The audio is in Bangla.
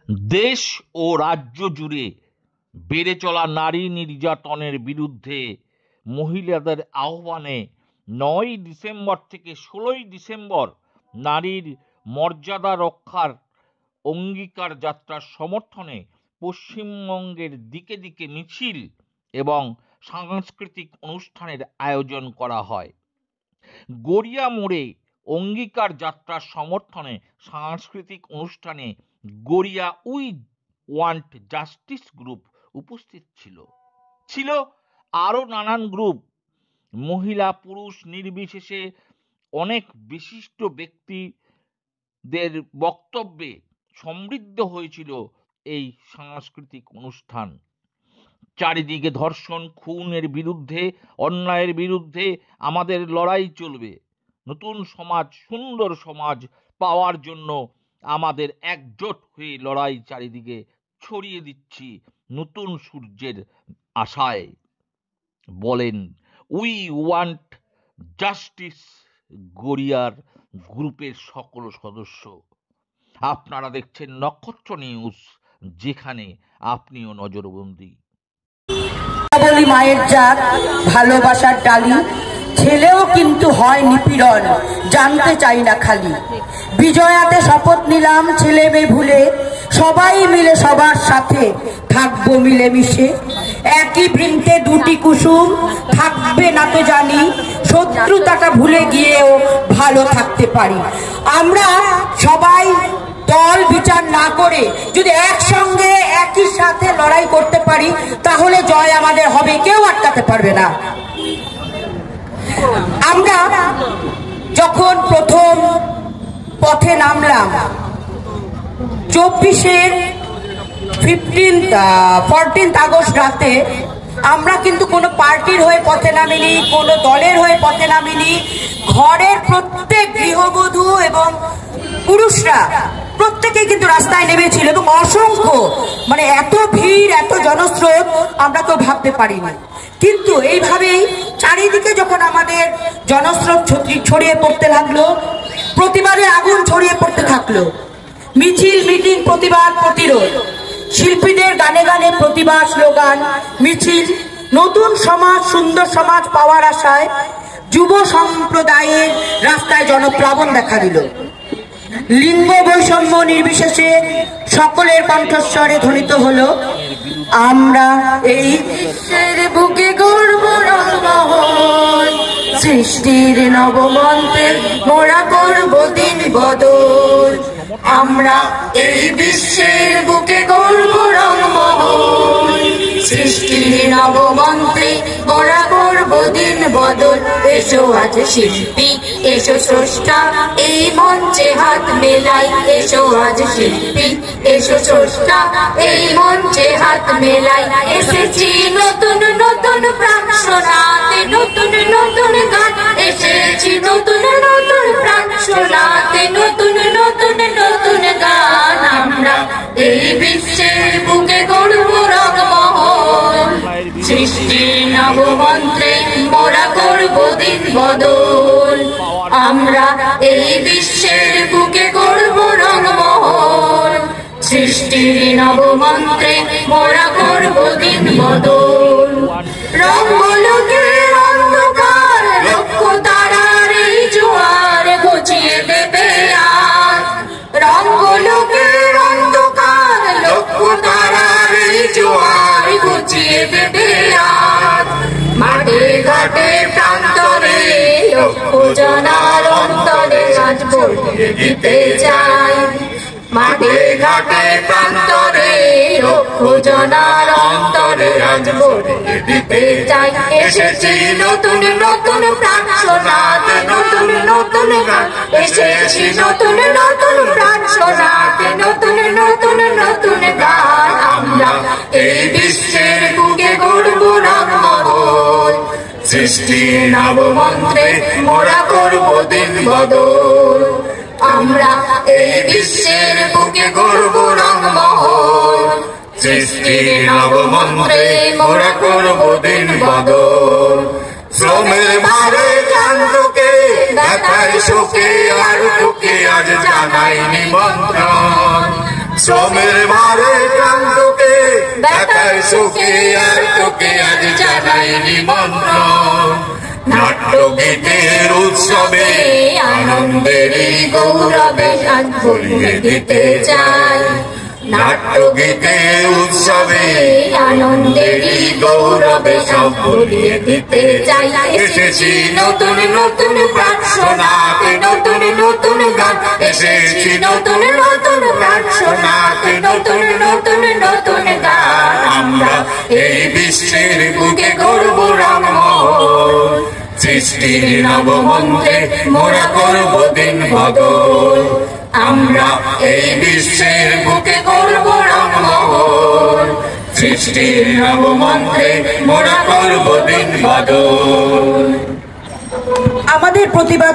দেশ ও রাজ্য জুড়ে বেড়ে চলা নারী নির্যাতনের বিরুদ্ধে মহিলাদের আহ্বানে ৯ ডিসেম্বর থেকে ১৬ই ডিসেম্বর নারীর মর্যাদা রক্ষার অঙ্গীকার যাত্রার সমর্থনে পশ্চিমবঙ্গের দিকে দিকে মিছিল এবং সাংস্কৃতিক অনুষ্ঠানের আয়োজন করা হয়। গড়িয়া মোড়ে অঙ্গীকার যাত্রার সমর্থনে সাংস্কৃতিক অনুষ্ঠানে Garia we want justice group উপস্থিত ছিল আরো নানান গ্রুপ। মহিলা পুরুষ নির্বিশেষে অনেক বিশিষ্ট ব্যক্তিদের বক্তব্যে সমৃদ্ধ হয়েছিল এই সাংস্কৃতিক অনুষ্ঠান। চারিদিকে ধর্ষণ, খুনের বিরুদ্ধে, অন্যায়ের বিরুদ্ধে আমাদের লড়াই চলবে। নতুন সমাজ, সুন্দর সমাজ পাওয়ার জন্য আমাদের একজোট হয়ে লড়াই চারিদিকে ছড়িয়ে দিচ্ছি নতুন সূর্যের আশায়, বলেন উই ওয়ান্ট জাস্টিস গড়িয়ার গ্রুপের সকল সদস্য। আপনারা দেখছেন নক্ষত্র নিউজ, যেখানে আপনিও নজরবন্দি। বলি মায়ের জাত ভালোবাসার ডালি, ছেলেও কিন্তু হয় নিপীড়ন, জানতে চাই না খালি। বিজয়াতে শপথ নিলাম ছেলে মেয়ে ভুলে, সবাই মিলে সবার সাথে থাকবো মিলেমিশে। একই বৃন্তে দুটি কুসুম থাকবে না তো জানি, শত্রুতাটা ভুলে গিয়েও ভালো থাকতে পারি। আমরা সবাই দল বিচার না করে যদি একসঙ্গে একই সাথে লড়াই করতে পারি, তাহলে জয় আমাদের হবে, কেউ আটকাতে পারবে না। আমরা যখন প্রথম পথে নামলাম 14 আগস্ট রাতে, আমরা কিন্তু কোনো পার্টির হয়ে পথে নামিনি, কোনো দলের হয়ে পথে নামিনি। ঘরের প্রত্যেক গৃহবধূ এবং পুরুষরা প্রত্যেকেই কিন্তু রাস্তায় নেমেছিল এবং অসংখ্য, মানে এত ভিড়, এত জনস্রোত আমরা তো ভাবতে পারিনি। কিন্তু এইভাবেই চারিদিকে যখন আমাদের জনস্রোত ছড়িয়ে পড়তে লাগলো, প্রতিবাদের আগুন ছড়িয়ে পড়তে থাকলো। মিছিল, মিটিং, প্রতিবাদ, প্রতিরোধ, শিল্পীদের গানে গানে প্রতিবাদ, স্লোগান, মিছিল। নতুন সমাজ, সুন্দর সমাজ পাওয়ার আশায় যুব সম্প্রদায়ের রাস্তায় জনপ্লাবন দেখা দিল। লিঙ্গ বৈষম্য নির্বিশেষে সকলের কণ্ঠস্বরে ধ্বনিত হলো, আমরা এই বিশ্বের বুকে গর্ব রঙ্গমহল, সৃষ্টির নবমন্ত্রে মোরা করব দিন বদল। আমরা এই বিশ্বের বুকে গর্ব রঙ্গমহল, সৃষ্টির নবমন্ত্রে মোরা করব দিন বদল। এসো আজ শিল্পী, এসো স্রষ্টা, এই মঞ্চে হাত মেলাই। এসো আজ শিল্পী, এসো স্রষ্টা, এই মঞ্চে হাত মেলাই। এসেছি নতুন নতুন প্রাণ শোনাতে, নতুন নতুন গান। এসেছি নতুন নতুন প্রাণ শোনাতে, নতুন নতুন নতুন গান। আমরা এই বিশ্বের বুকে গড়ব রঙ্গমহল, সৃষ্টির নবমন্ত্রে মোরা করব দিন বদল। আমরা এই বিশ্বের বুকে গড়ব রঙ্গমহল, সৃষ্টির নবমন্ত্রে মোরা করব দিন বদল। রঙ্গলোকের অন্ধকার লক্ষ তারার এই জোয়ার ঘুচিয়ে দেবে আজ। রঙ্গলোকের অন্ধকার লক্ষ তারার এই জোয়ার ঘুচিয়ে দেবে আজ। মাঠে ঘাটে প্রান্তরে লক্ষ জনার অন্তরে আজ ভরিয়ে দিতে চাই। মাঠে ঘাটে প্রান্তরে লক্ষ জনার অন্তরে আজ ভরিয়ে দিতে চাই। এসেছি নতুন নতুন প্রাণ শোনাতে, নতুন নতুন গান। এসেছি নতুন নতুন প্রাণ শোনাতে, নতুন নতুন নতুন গান। আমরা এই বিশ্বের বুকে গড়ব রঙ্গমহল, সৃষ্টির নবমন্ত্রে মোরা করব দিন বদল। আমরা এই বিশ্বের বুকে গড়ব রঙ্গমহল, সৃষ্টির নবমন্ত্রে মোরা করব দিন বদল। শ্রমের ভারে ক্লান্তকে ব্যথায় শোকে আর দুঃখে আজ জানাই নিমন্ত্রণ। শ্রমের ভারে ক্লান্তকে ব্যথায় সুখে আর তোকে আজ জানাই নিমন্ত্রণ। নাট্যগীতের উৎসবে আনন্দের এই গৌরবে আজ ভরিয়ে দিতে চাই। নাট্যগীতের উৎসবে আনন্দের এই গৌরবে সব ভরিয়ে দিতে চাই। এসেছি নতুন নতুন প্রাণ শোনাতে, নতুন নতুন গান। এসেছি নতুন নতুন প্রাণ শোনাতে, নতুন নতুন নতুন গান। আমরা এই বিশ্বের বুকে গর্ব রামমোহন। সৃষ্টির নবমন্ত্রে মোরা করব দিন বদল। আমরা এই বিশ্বের বুকে করব রামমোহন। সৃষ্টির নবমন্ত্রে মোরা করব দিন বদল। আমাদের প্রতিবাদ